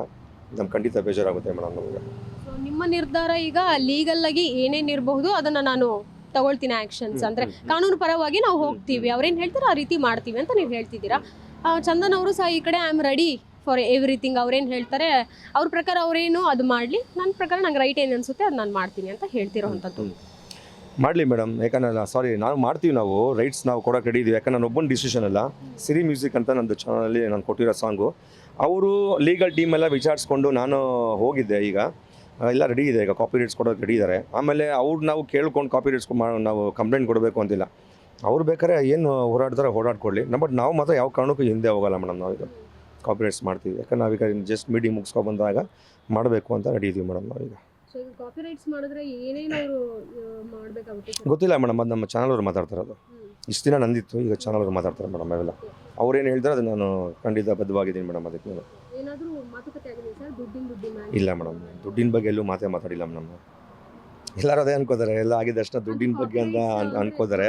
ನಮ್ಗೆ ಖಂಡಿತ ಬೇಜಾರಾಗುತ್ತೆ ಮೇಡಮ್ ನಮಗೆ. ಸೊ ನಿಮ್ಮ ನಿರ್ಧಾರ ಈಗ ಲೀಗಲ್ ಆಗಿ ಏನೇನಿರಬಹುದು ಅದನ್ನು ನಾನು ತಗೊಳ್ತೀನಿ ಆ್ಯಕ್ಷನ್ಸ್, ಅಂದರೆ ಕಾನೂನು ಪರವಾಗಿ ನಾವು ಹೋಗ್ತೀವಿ, ಅವ್ರೇನು ಹೇಳ್ತಾರೆ ಆ ರೀತಿ ಮಾಡ್ತೀವಿ ಅಂತ ನೀವು ಹೇಳ್ತಿದ್ದೀರಾ. ಚಂದನ್ ಅವರು ಸಹ ಈ ಕಡೆ I am ready for everything, ಅವ್ರೇನು ಹೇಳ್ತಾರೆ ಅವ್ರ ಪ್ರಕಾರ ಅವರೇನು ಅದು ಮಾಡಲಿ, ನನ್ನ ಪ್ರಕಾರ ನಂಗೆ ರೈಟ್ ಏನು ಅನಿಸುತ್ತೆ ಅದು ನಾನು ಮಾಡ್ತೀನಿ ಅಂತ ಹೇಳ್ತಿರೋವಂಥದ್ದು. ಮಾಡಲಿ ಮೇಡಮ್, ಯಾಕಂದ್ರೆ ಸಾರಿ ನಾವು ಮಾಡ್ತೀವಿ, ನಾವು ರೈಟ್ಸ್ ನಾವು ಕೊಡೋಕೆ ರೆಡಿ ಇದೀವಿ. ಯಾಕಂದ್ರೆ ನಾನು ಒಬ್ಬನ ಡಿಸಿಷನ್ ಅಲ್ಲ. ಸಿರಿ ಮ್ಯೂಸಿಕ್ ಅಂತ ನಂದು ಚಾನಲಲ್ಲಿ ನಾನು ಕೊಟ್ಟಿರೋ ಸಾಂಗು, ಅವರು ಲೀಗಲ್ ಟೀಮೆಲ್ಲ ವಿಚಾರಿಸ್ಕೊಂಡು ನಾನು ಹೋಗಿದ್ದೆ. ಈಗ ಎಲ್ಲ ರೆಡಿ ಇದೆ, ಈಗ ಕಾಪಿ ರೈಟ್ಸ್ ಕೊಡೋಕೆ ರೆಡಿ ಇದ್ದಾರೆ. ಆಮೇಲೆ ಅವ್ರು ನಾವು ಕೇಳ್ಕೊಂಡು ಕಾಪಿ ರೈಟ್ಸ್ ನಾವು ಕಂಪ್ಲೇಂಟ್ ಕೊಡಬೇಕು ಅಂತಿಲ್ಲ. ಅವ್ರು ಬೇಕಾದ್ರೆ ಏನು ಹೋರಾಡ್ತಾರೆ ಓಡಾಡ್ಕೊಳ್ಳಿ, ಬಟ್ ನಾವು ಮಾತ್ರ ಯಾವ ಕಾರಣಕ್ಕೂ ಹಿಂದೆ ಹೋಗಲ್ಲ ಮೇಡಮ್. ನಾವು ಇದು ಕಾಪಿ ರೈಟ್ಸ್ ಮಾಡ್ತೀವಿ, ಯಾಕಂದ್ರೆ ನಾವೀಗ ಜಸ್ಟ್ ಮೀಟಿಂಗ್ ಮುಗಿಸ್ಕೊಂಡು ಬಂದಾಗ ಮಾಡಬೇಕು ಅಂತ ರೆಡಿ ಇದೀವಿ ಮೇಡಮ್ ನಾವೀಗ. ಕಾಪಿ ರೈಟ್ಸ್ ಮಾಡಿದ್ರೆ ಏನೇನು ಅವರು ಮಾಡಬೇಕಾಗುತ್ತೆ ಗೊತ್ತಿಲ್ಲ ಮೇಡಮ್, ಅದು ನಮ್ಮ ಚಾನಲ್ ಅವ್ರು ಮಾತಾಡ್ತಾರದು. ಇಷ್ಟು ದಿನ ನಂದಿತ್ತು, ಈಗ ಚಾನಲ್ ಅವ್ರು ಮಾತಾಡ್ತಾರೆ ಮೇಡಮ್. ಅವೆಲ್ಲ ಅವ್ರೇನು ಹೇಳ್ತಾರೆ ಅದು ನಾನು ಖಂಡಿತ ಬದ್ಧವಾಗಿದ್ದೀನಿ ಮೇಡಮ್. ಅದಕ್ಕೆ ನಾನು ಇಲ್ಲ ಮೇಡಮ್, ದುಡ್ಡಿನ ಬಗ್ಗೆ ಎಲ್ಲೂ ಮಾತಾಡಿಲ್ಲ ಮೇಡಮ್. ಎಲ್ಲರೂ ಅದೇ ಅನ್ಕೋತಾರೆ, ಎಲ್ಲ ಆಗಿದಷ್ಟು ದುಡ್ಡಿನ ಬಗ್ಗೆ ಅಂತ ಅನ್ಕೋತಾರೆ.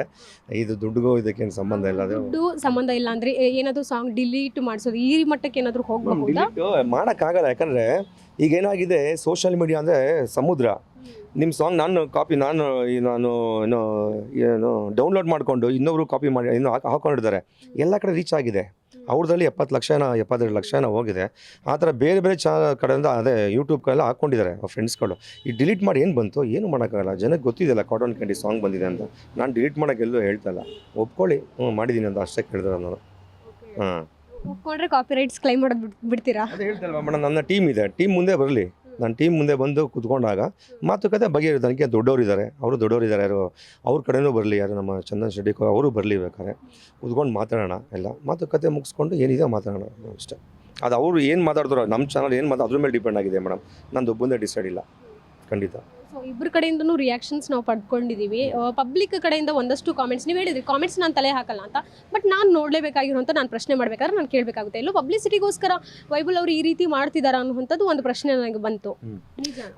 ಇದು ದುಡ್ಡಿಗೂ ಇದಕ್ಕೇನು ಸಂಬಂಧ ಇಲ್ಲ, ಅದು ದುಡ್ಡು ಸಂಬಂಧ ಇಲ್ಲ ಅಂದರೆ ಏನಾದರೂ ಸಾಂಗ್ ಡಿಲೀಟ್ ಮಾಡಿಸೋದು ಈ ಮಟ್ಟಕ್ಕೆ ಏನಾದರೂ ಹೋಗಬಹುದಾ? ಮಾಡೋಕ್ಕಾಗಲ್ಲ. ಯಾಕಂದರೆ ಈಗ ಏನಾಗಿದೆ, ಸೋಷಿಯಲ್ ಮೀಡಿಯಾ ಅಂದರೆ ಸಮುದ್ರ. ನಿಮ್ಮ ಸಾಂಗ್ ನಾನು ಏನು ಡೌನ್ಲೋಡ್ ಮಾಡಿಕೊಂಡು ಇನ್ನೊಬ್ರು ಕಾಪಿ ಮಾಡಿ ಹಾಕೊಂಡಿದ್ದಾರೆ, ಎಲ್ಲ ಕಡೆ ರೀಚ್ ಆಗಿದೆ. ಅವ್ರದ್ರಲ್ಲಿ 70 ಲಕ್ಷ 72 ಲಕ್ಷ ಹೋಗಿದೆ. ಆ ಥರ ಬೇರೆ ಬೇರೆ ಕಡೆಯಿಂದ ಅದೇ ಯೂಟ್ಯೂಬ್ ಕಡೆಲ್ಲ ಹಾಕ್ಕೊಂಡಿದ್ದಾರೆ ಅವ್ರ ಫ್ರೆಂಡ್ಸ್ಗಳು. ಈ ಡಿಲೀಟ್ ಮಾಡಿ ಏನು ಬಂತು, ಏನು ಮಾಡೋಕ್ಕಾಗಲ್ಲ. ಜನಕ್ಕೆ ಗೊತ್ತಿದೆಯಲ್ಲ ಕಾಟನ್ ಕ್ಯಾಂಡಿ ಸಾಂಗ್ ಬಂದಿದೆ ಅಂತ. ನಾನು ಡಿಲೀಟ್ ಮಾಡೋಕ್ಕೆಲ್ಲೂ ಹೇಳ್ತಾ ಇಲ್ಲ, ಒಪ್ಕೊಳ್ಳಿ ಮಾಡಿದ್ದೀನಿ ಅಂತ ಅಷ್ಟೇ ಕೇಳಿದ್ರೆ ನಾನು. ಒಪ್ಕೊಂಡ್ರೆ ಕಾಪಿ ರೈಟ್ಸ್ ಕ್ಲೈಮ್ ಮಾಡೋದು ಬಿಡ್ತೀರಾ? ಅದೇ ಹೇಳ್ತಲ್ವ ಮೇಡಮ್, ನನ್ನ ಟೀಮ್ ಇದೆ, ಟೀಮ್ ಮುಂದೆ ಬರಲಿ. ನನ್ನ ಟೀಮ್ ಮುಂದೆ ಬಂದು ಕೂತ್ಕೊಂಡಾಗ ಮಾತುಕತೆ ಬಗೆಹರಿಯುತ್ತೆ. ನನಗೆ ದೊಡ್ಡವರಿದ್ದಾರೆ, ಅವರು ದೊಡ್ಡವರಿದ್ದಾರೆ, ಯಾರು ಅವ್ರ ಕಡೆನೂ ಬರಲಿ, ಯಾರು ನಮ್ಮ ಚಂದನ್ ಶೆಟ್ಟಿ ಅವರು ಬರಲಿ, ಬೇಕಾದ್ರೆ ಕೂತ್ಕೊಂಡು ಮಾತಾಡೋಣ, ಎಲ್ಲ ಮಾತುಕತೆ ಮುಗಿಸ್ಕೊಂಡು ಏನಿದೆ ಮಾತಾಡೋಣ ಅಷ್ಟೇ. ಅದು ಅವರು ಏನು ಮಾತಾಡ್ತಾರೋ, ನಮ್ಮ ಚಾನಲ್ ಏನು ಅದ್ರ ಮೇಲೆ ಡಿಪೆಂಡ್ ಆಗಿದೆ ಮೇಡಮ್. ನಂದು ಒಬ್ಬಂದೇ ಡಿಸೈಡ್ ಇಲ್ಲ ಖಂಡಿತ. ಸೊ ಇಬ್ಬರ ಕಡೆಯಿಂದನೂ ರಿಯಾಕ್ಷನ್ಸ್ ನಾವು ಪಡ್ಕೊಂಡಿದ್ದೀವಿ. ಪಬ್ಲಿಕ್ ಕಡೆಯಿಂದ ಒಂದಷ್ಟು ಕಾಮೆಂಟ್ಸ್ ನೀವು ಹೇಳಿದ್ರಿ, ಕಾಮೆಂಟ್ಸ್ ನಾನು ತಲೆ ಹಾಕಲ್ಲ ಅಂತ, ಬಟ್ ನಾನು ನೋಡಲೇಬೇಕಾಗಿರುವಂಥ ನಾನು ಪ್ರಶ್ನೆ ಮಾಡಬೇಕಾದ್ರೆ ನಾನು ಕೇಳಬೇಕಾಗುತ್ತೆ. ಎಲ್ಲೋ ಪಬ್ಲಿಸಿಟಿಗೋಸ್ಕರ ವೈಬಲ್ ಅವರು ಈ ರೀತಿ ಮಾಡ್ತಿದ್ದಾರೆ ಅನ್ನುವಂಥದ್ದು ಒಂದು ಪ್ರಶ್ನೆ ನನಗೆ ಬಂತು.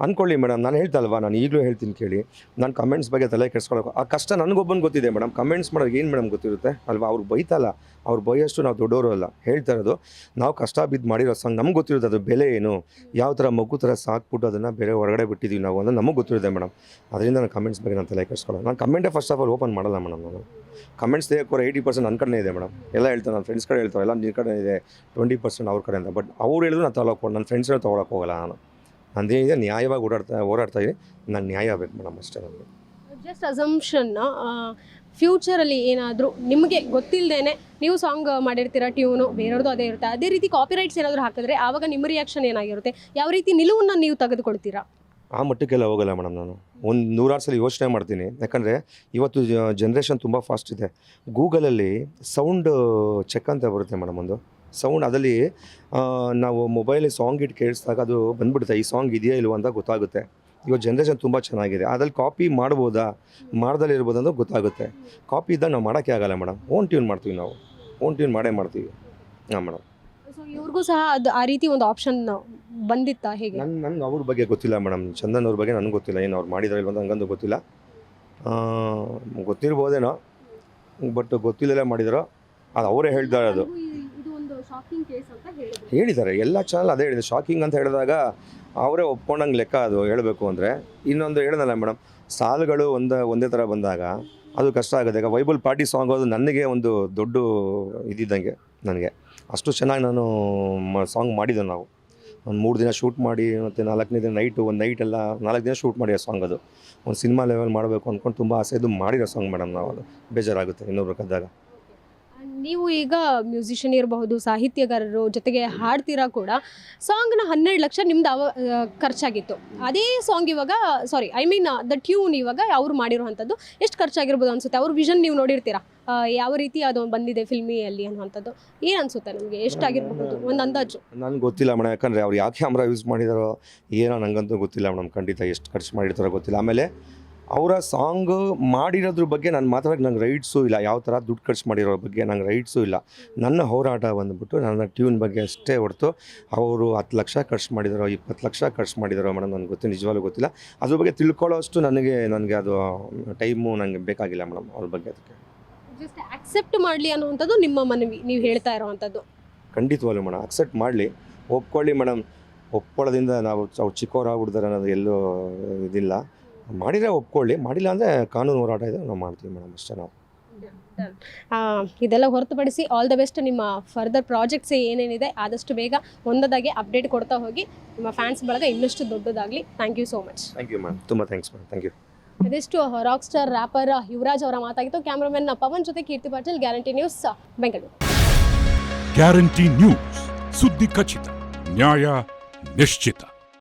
ಅಂದ್ಕೊಳ್ಳಿ ಮೇಡಮ್, ನಾನು ಹೇಳ್ತಲ್ವಾ, ನಾನು ಈಗಲೂ ಹೇಳ್ತೀನಿ ಕೇಳಿ, ನಾನು ಕಮೆಂಟ್ಸ್ ಬಗ್ಗೆ ತಲೆ ಕೆಡಿಸ್ಕೊಳ್ಳೋಕೆ ಆ ಕಷ್ಟ ನನಗೊಬ್ಬನ ಗೊತ್ತಿದೆ ಮೇಡಮ್. ಕಮೆಂಟ್ಸ್ ಮಾಡೋದು ಏನು ಮೇಡಮ್ ಗೊತ್ತಿರುತ್ತೆ ಅಲ್ವಾ? ಅವ್ರು ಬೈತಲ್ಲ, ಅವ್ರು ಬೈಯಷ್ಟು ನಾವು ದೊಡ್ಡವರು ಅಲ್ಲ. ಹೇಳ್ತಾ ಇರೋದು ನಾವು ಕಷ್ಟ ಬಿದ್ದು ಮಾಡಿರೋ ಸಾಂಗ್ ನಮ್ಗೆ ಗೊತ್ತಿರುತ್ತೆ, ಅದು ಬೆಲೆ ಏನು, ಯಾವ ಥರ ಮಗು ಥರ ಸಾಕ್ಬಿಟ್ಟು ಅದನ್ನು ಬೇರೆ ಹೊರಗಡೆ ಬಿಟ್ಟಿದ್ದೀವಿ ನಾವು ಅಂತ ನಮಗೆ ಗೊತ್ತಿರುತ್ತೆ ಮೇಡಮ್. ಅದರಿಂದ ನಾನು ಕಮೆಂಟ್ಸ್ ಬಗ್ಗೆ ನಾನು ತಲೆ ಕೆಡಿಸ್ಕೊಳ್ಳೋಣ. ನಾನು ಕಮೆಂಟೇ ಫಸ್ಟ್ ಆಫ್ ಆಲ್ ಓಪನ್ ಮಾಡಲ್ಲ ಮೇಡಮ್. ನಾನು ಕಮೆಂಟ್ಸ್ ತೆಗೆಯೋಕೆ 80% ನನ್ನ ಕಡೆ ಇದೆ ಮೇಡಮ್. ಎಲ್ಲ ಹೇಳ್ತಾರೆ, ನನ್ನ ಫ್ರೆಂಡ್ಸ್ ಕಡೆ ಹೇಳ್ತಾರೆ, ಎಲ್ಲ ನಿನ್ನ ಕಡೆ ಇದೆ, 20% ಅವ್ರ ಕಡೆಯಿಂದ. ಬಟ್ ಅವ್ರು ಹೇಳಿದ್ರು ನಾನು ತೊಗೊಳಕ್ಕೆ, ನನ್ನ ಫ್ರೆಂಡ್ಸ್ನ ತೊಗೊಳಕ್ಕೆ ಹೋಗಲ್ಲ. ನಾನು ನಂದೇನಿದೆ ನ್ಯಾಯವಾಗಿ ಓಡಾಡ್ತಾ ಇದ್ದೀನಿ, ನಾನು ನ್ಯಾಯ ಆಗಬೇಕು ಮೇಡಮ್ ಅಷ್ಟೇ. ನನಗೆ ಜಸ್ಟ್ ಅಸಂಪ್ಷನ್, ಫ್ಯೂಚರಲ್ಲಿ ಏನಾದರೂ ನಿಮಗೆ ಗೊತ್ತಿಲ್ಲದೇನೆ ನೀವು ಸಾಂಗ್ ಮಾಡಿರ್ತೀರ, ಟ್ಯೂನು ಬೇರೆಯವ್ರದ್ದು ಅದೇ ಇರುತ್ತೆ, ಅದೇ ರೀತಿ ಕಾಪಿ ರೈಟ್ಸ್ ಏನಾದರೂ ಹಾಕಿದ್ರೆ ಆವಾಗ ನಿಮ್ಮ ರಿಯಾಕ್ಷನ್ ಏನಾಗಿರುತ್ತೆ? ಯಾವ ರೀತಿ ನಿಲುವನ್ನು ನೀವು ತೆಗೆದುಕೊಳ್ತೀರಾ? ಆ ಮಟ್ಟಕ್ಕೆಲ್ಲ ಹೋಗಲ್ಲ ಮೇಡಮ್. ನಾನು ಒಂದು 100 ಸಲ ಯೋಚನೆ ಮಾಡ್ತೀನಿ. ಯಾಕಂದರೆ ಇವತ್ತು ಜನ್ರೇಷನ್ ತುಂಬ ಫಾಸ್ಟ್ ಇದೆ. ಗೂಗಲಲ್ಲಿ ಸೌಂಡ್ ಚೆಕ್ ಅಂತ ಬರುತ್ತೆ ಮೇಡಮ್, ಒಂದು ಸೌಂಡ್. ಅದರಲ್ಲಿ ನಾವು ಮೊಬೈಲ್ ಸಾಂಗ್ ಇಟ್ಟು ಕೇಳಿಸಿದಾಗ ಅದು ಬಂದ್ಬಿಡುತ್ತೆ, ಈ ಸಾಂಗ್ ಇದೆಯಾ ಇಲ್ವ ಅಂತ ಗೊತ್ತಾಗುತ್ತೆ. ಇವಾಗ ಜನ್ರೇಷನ್ ತುಂಬ ಚೆನ್ನಾಗಿದೆ. ಅದ್ರಲ್ಲಿ ಕಾಪಿ ಮಾಡ್ಬೋದಾ ಮಾಡ್ದಲ್ಲಿ ಇರ್ಬೋದು ಅಂತ ಗೊತ್ತಾಗುತ್ತೆ. ಕಾಪಿ ಇದ್ದಾಗ ನಾವು ಮಾಡೋಕ್ಕೆ ಆಗಲ್ಲ ಮೇಡಮ್. ಓನ್ ಟ್ಯೂನ್ ಮಾಡ್ತೀವಿ ನಾವು, ಓನ್ ಟ್ಯೂನ್ ಮಾಡೇ ಮಾಡ್ತೀವಿ. ಹಾಂ ಮೇಡಮ್. ಸೊ ಇವ್ರಿಗೂ ಸಹ ಅದು ಆ ರೀತಿ ಒಂದು ಆಪ್ಷನ್ ಬಂದಿತ್ತಾ ಹೇಗೆ? ನನಗೆ ಅವ್ರ ಬಗ್ಗೆ ಗೊತ್ತಿಲ್ಲ ಮೇಡಮ್. ಚಂದನ್ ಅವ್ರ ಬಗ್ಗೆ ನನಗೆ ಗೊತ್ತಿಲ್ಲ, ಏನು ಅವ್ರು ಮಾಡಿದಾರೆ ಇಲ್ವಂತ ಹಂಗಂದು ಗೊತ್ತಿಲ್ಲ. ಗೊತ್ತಿರ್ಬೋದೇನೋ, ಬಟ್ ಗೊತ್ತಿಲ್ಲೇ ಮಾಡಿದಾರೋ ಅದು ಅವರೇ ಹೇಳ್ತಾ ಇರೋದು. ಹೇಳಿದ್ದಾರೆ ಎಲ್ಲ ಚಾನಲ್ ಅದೇ ಹೇಳಿದೆ. ಶಾಕಿಂಗ್ ಅಂತ ಹೇಳಿದಾಗ ಅವರೇ ಒಪ್ಕೊಂಡಂಗೆ ಲೆಕ್ಕ ಅದು ಹೇಳಬೇಕು ಅಂದರೆ. ಇನ್ನೊಂದು ಹೇಳಿದಲ್ಲ ಮೇಡಮ್, ಸಾಲುಗಳು ಒಂದೇ ಥರ ಬಂದಾಗ ಅದು ಕಷ್ಟ ಆಗುತ್ತೆ. ಈಗ ವೈಬಲ್ ಪಾರ್ಟಿ ಸಾಂಗ್ ಅದು ನನಗೆ ಒಂದು ದೊಡ್ಡ ಇದ್ದಿದ್ದಂಗೆ. ನನಗೆ ಅಷ್ಟು ಚೆನ್ನಾಗಿ ನಾನು ಸಾಂಗ್ ಮಾಡಿದ್ದೆವು ನಾವು. ಒಂದು 3 ದಿನ ಶೂಟ್ ಮಾಡಿ ಮತ್ತು 4ನೇ ದಿನ ಒಂದು ನೈಟೆಲ್ಲ 4 ದಿನ ಶೂಟ್ ಮಾಡಿರೋ ಸಾಂಗ್ ಅದು. ಒಂದು ಸಿನಿಮಾ ಲೆವೆಲ್ ಮಾಡಬೇಕು ಅಂದ್ಕೊಂಡು ತುಂಬ ಆಸೆ ಇದು ಮಾಡಿರೋ ಸಾಂಗ್ ಮೇಡಮ್ ನಾವು. ಅದು ಬೇಜಾರಾಗುತ್ತೆ ಇನ್ನೊಬ್ರು ಕದ್ದಾಗ. ನೀವು ಈಗ ಮ್ಯೂಸಿಷಿಯನ್ ಇರಬಹುದು, ಸಾಹಿತ್ಯಗಾರರು, ಜೊತೆಗೆ ಹಾಡ್ತೀರಾ ಕೂಡ. ಸಾಂಗ್ನ 12 ಲಕ್ಷ ನಿಮ್ದು ಖರ್ಚಾಗಿತ್ತು. ಅದೇ ಸಾಂಗ್ ಇವಾಗ ದ ಟ್ಯೂನ್ ಇವಾಗ ಅವ್ರು ಮಾಡಿರುವಂಥದ್ದು ಎಷ್ಟು ಖರ್ಚಾಗಿರ್ಬೋದು ಅನ್ಸುತ್ತೆ? ಅವ್ರ ವಿಷನ್ ನೀವು ನೋಡಿರ್ತೀರಾ, ಯಾವ ರೀತಿ ಅದು ಬಂದಿದೆ ಫಿಲ್ಮಿಯಲ್ಲಿ ಅನ್ನುವಂಥದ್ದು ಏನು ಅನಿಸುತ್ತೆ ನಿಮಗೆ? ಎಷ್ಟಾಗಿರ್ಬಹುದು ಒಂದು ಅಂದಾಜು? ನನಗೆ ಗೊತ್ತಿಲ್ಲ ಮೇಡಮ್, ಯಾಕಂದರೆ ಅವ್ರು ಯಾವ ಕ್ಯಾಮ್ರಾ ಯೂಸ್ ಮಾಡಿದಾರೋ ಏನೋ ನನಗಂತೂ ಗೊತ್ತಿಲ್ಲ ಮೇಡಮ್. ಖಂಡಿತ ಎಷ್ಟು ಖರ್ಚು ಮಾಡಿರ್ತಾರೋ ಗೊತ್ತಿಲ್ಲ. ಆಮೇಲೆ ಅವರ ಸಾಂಗು ಮಾಡಿರೋದ್ರ ಬಗ್ಗೆ ನಾನು ಮಾತಾಡೋಕ್ಕೆ ನಂಗೆ ರೈಟ್ಸು ಇಲ್ಲ. ಯಾವ ಥರ ದುಡ್ಡು ಖರ್ಚು ಮಾಡಿರೋ ಬಗ್ಗೆ ನಂಗೆ ರೈಟ್ಸು ಇಲ್ಲ. ನನ್ನ ಹೋರಾಟ ಬಂದುಬಿಟ್ಟು ನನ್ನ ಟ್ಯೂನ್ ಬಗ್ಗೆ ಅಷ್ಟೇ ಹೊರತು ಅವರು 10 ಲಕ್ಷ ಖರ್ಚು ಮಾಡಿದಾರೋ 20 ಲಕ್ಷ ಖರ್ಚು ಮಾಡಿದಾರೋ ಮೇಡಮ್ ನನಗೆ ಗೊತ್ತಿಲ್ಲ, ನಿಜವಾಗ್ಲೂ ಗೊತ್ತಿಲ್ಲ. ಅದ್ರ ಬಗ್ಗೆ ತಿಳ್ಕೊಳ್ಳೋ ಅಷ್ಟು ನನಗೆ ಅದು ಟೈಮು ನನಗೆ ಬೇಕಾಗಿಲ್ಲ ಮೇಡಮ್ ಅವ್ರ ಬಗ್ಗೆ. ಅದಕ್ಕೆ ಜಸ್ಟ್ ಆಕ್ಸೆಪ್ಟ್ ಮಾಡಲಿ ಅನ್ನುವಂಥದ್ದು ನಿಮ್ಮ ಮನವಿ, ನೀವು ಹೇಳ್ತಾ ಇರೋವಂಥದ್ದು? ಖಂಡಿತವಾಗ್ಲೂ ಮೇಡಮ್ ಅಕ್ಸೆಪ್ಟ್ ಮಾಡಲಿ, ಒಪ್ಕೊಳ್ಳಿ ಮೇಡಮ್. ಒಪ್ಕೊಳ್ಳೋದ್ರಿಂದ ನಾವು ಅವ್ರು ಚಿಕ್ಕವರಾಗ್ಬಿಡ್ತಾರೆ ಅನ್ನೋದು ಎಲ್ಲೂ ಇದಿಲ್ಲ. ಮಾಡಿದರೆ ಒಪ್ಕೊಳ್ಳಿ, ಮಾಡಿಲ್ಲ ಅಂದರೆ ಕಾನೂನು ಹೋರಾಟ ಇದೆ, ನಾವು ಮಾಡ್ತೀವಿ ಮೇಡಮ್ ಅಷ್ಟೇ. ನಾವು ಇದೆಲ್ಲ ಹೊರತುಪಡಿಸಿ ಆಲ್ ದ ಬೆಸ್ಟ್. ನಿಮ್ಮ ಫರ್ದರ್ ಪ್ರಾಜೆಕ್ಟ್ಸ್ ಏನೇನಿದೆ ಆದಷ್ಟು ಬೇಗ ಒಂದದಾಗೆ ಅಪ್ಡೇಟ್ ಕೊಡ್ತಾ ಹೋಗಿ. ನಿಮ್ಮ ಫ್ಯಾನ್ಸ್ ಬಳಗ ಇನ್ನಷ್ಟು ದೊಡ್ಡದಾಗಲಿ. Thank you so much. Thank you ma'am, ತುಂಬ ಥ್ಯಾಂಕ್ಸ್ ಮ್ಯಾಮ್, ಥ್ಯಾಂಕ್ ಯು. ಇದಿಷ್ಟು ರಾಕ್ ಸ್ಟಾರ್ ರ್ಯಾಪರ್ ಯುವರಾಜ್ ಅವರ ಮಾತಾಗಿತ್ತು. ಕ್ಯಾಮ್ರಾಮನ್ ಪವನ್ ಜೊತೆ Keerthi Patil, guarantee news, Bengaluru. Guarantee news, ಸುದ್ದಿ ಖಚಿತ, ನ್ಯಾಯ ನಿಶ್ಚಿತ.